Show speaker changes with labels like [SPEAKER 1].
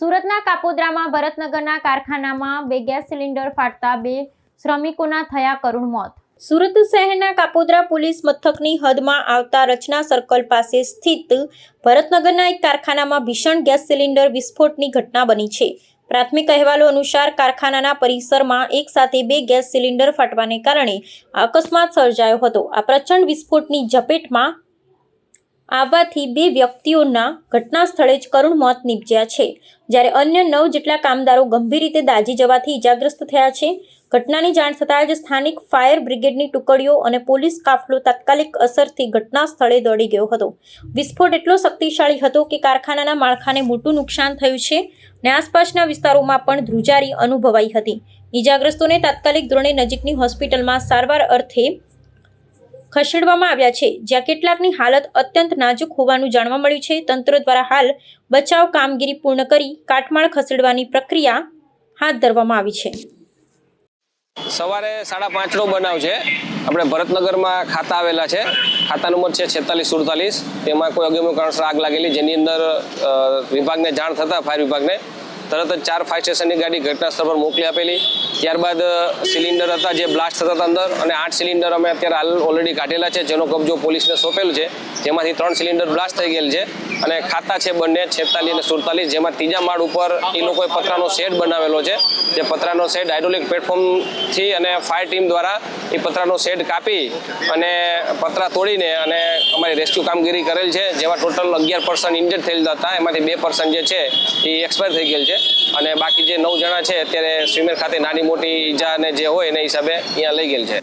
[SPEAKER 1] સુરતના કાપોદ્રામાં ભરતનગરના કારખાનામાં 2 gas cylinder ફાટતા 2 શ્રમિકોના થયા કરુણ મોત। સુરત શહેરના કાપોદ્રા પોલીસ મથકની હદમાં આવતા રચના સર્કલ પાસે સ્થિત ભરતનગરના એક કારખાનામાં ભીષણ ગેસ સિલિન્ડર વિસ્ફોટની ઘટના બની છે। પ્રાથમિક અહેવાલો અનુસાર કારખાનાના પરિસરમાં એક સાથે 2 ગેસ સિલિન્ડર ફાટવાને કારણે અકસ્માત સર્જાયો હતો। આ પ્રચંડ વિસ્ફોટની ઝપેટમાં આવવાથી 2 વ્યક્તિઓના ઘટના સ્થળે જ કરુણ મોત નીપજ્યા છે, જ્યારે અન્ય 9 જેટલા કામદારો ગંભીર રીતે દાઝી જવાથી ઇજાગ્રસ્ત થયા છે। ઘટનાની જાણ થતાં જ સ્થાનિક ફાયર બ્રિગેડની ટુકડીઓ અને પોલીસ કાફલો તાત્કાલિક અસરથી ઘટના સ્થળે દોડી ગયો હતો। વિસ્ફોટ એટલો શક્તિશાળી હતો કે કારખાનાના માળખાને મોટું નુકસાન થયું છે અને આસપાસના વિસ્તારોમાં પણ ધ્રુજારી અનુભવાઈ હતી। ઇજાગ્રસ્તોને તાત્કાલિક ધોરણે નજીકની હોસ્પિટલમાં સારવાર અર્થે ખસેડવામાં આવ્યા છે, જ્યાં કેટલાકની હાલત અત્યંત નાજુક હોવાનું જાણવા મળ્યું છે। તંત્ર દ્વારા હાલ બચાવ કામગીરી પૂર્ણ કરી કાટમાળ ખસેડવાની પ્રક્રિયા હાથ ધરવામાં આવી છે।
[SPEAKER 2] સવારે 5:30 નો બનાવ છે। આપણે ભરતનગરમાં ખાતા આવેલા છે, ખાતા નંબર છે 4647। તેમાં કોઈ અગમ્ય કારણસર આગ લાગેલી, જેની અંદર વિભાગને જાણ થતાં ફાયર વિભાગને તરત જ 4 ફાયર સ્ટેશનની ગાડી ઘટના સ્થળ પર મોકલી આપેલી। ત્યારબાદ સિલિન્ડર હતા જે બ્લાસ્ટ થતા હતા અંદર, અને 8 સિલિન્ડર અમે અત્યારે હાલ ઓલરેડી કાઢેલા છે, જેનો કબજો પોલીસને સોંપેલો છે, જેમાંથી 3 સિલિન્ડર બ્લાસ્ટ થઈ ગયેલ છે। અને ખાતા છે બંને 46 અને 47, જેમાં ત્રીજા માળ ઉપર એ લોકોએ પતરાનો શેડ બનાવેલો છે। જે પતરાનો શેડ હાઇડ્રોલિક પ્લેટફોર્મથી અને ફાયર ટીમ દ્વારા એ પતરાનો શેડ કાપી અને પતરા તોડીને અને અમારી રેસ્ક્યુ કામગીરી કરેલ છે, જેમાં ટોટલ 11 પર્સન ઇન્જર્ડ થયેલ હતા। એમાંથી 2 પર્સન જે છે એ એક્સપાયર થઈ ગયેલ છે, અને બાકી જે 9 જણા છે અત્યારે સ્વિમેર ખાતે નાની મોટી ઈજા અને જે હોય એના હિસાબે અહીંયા લઈ ગયેલ છે।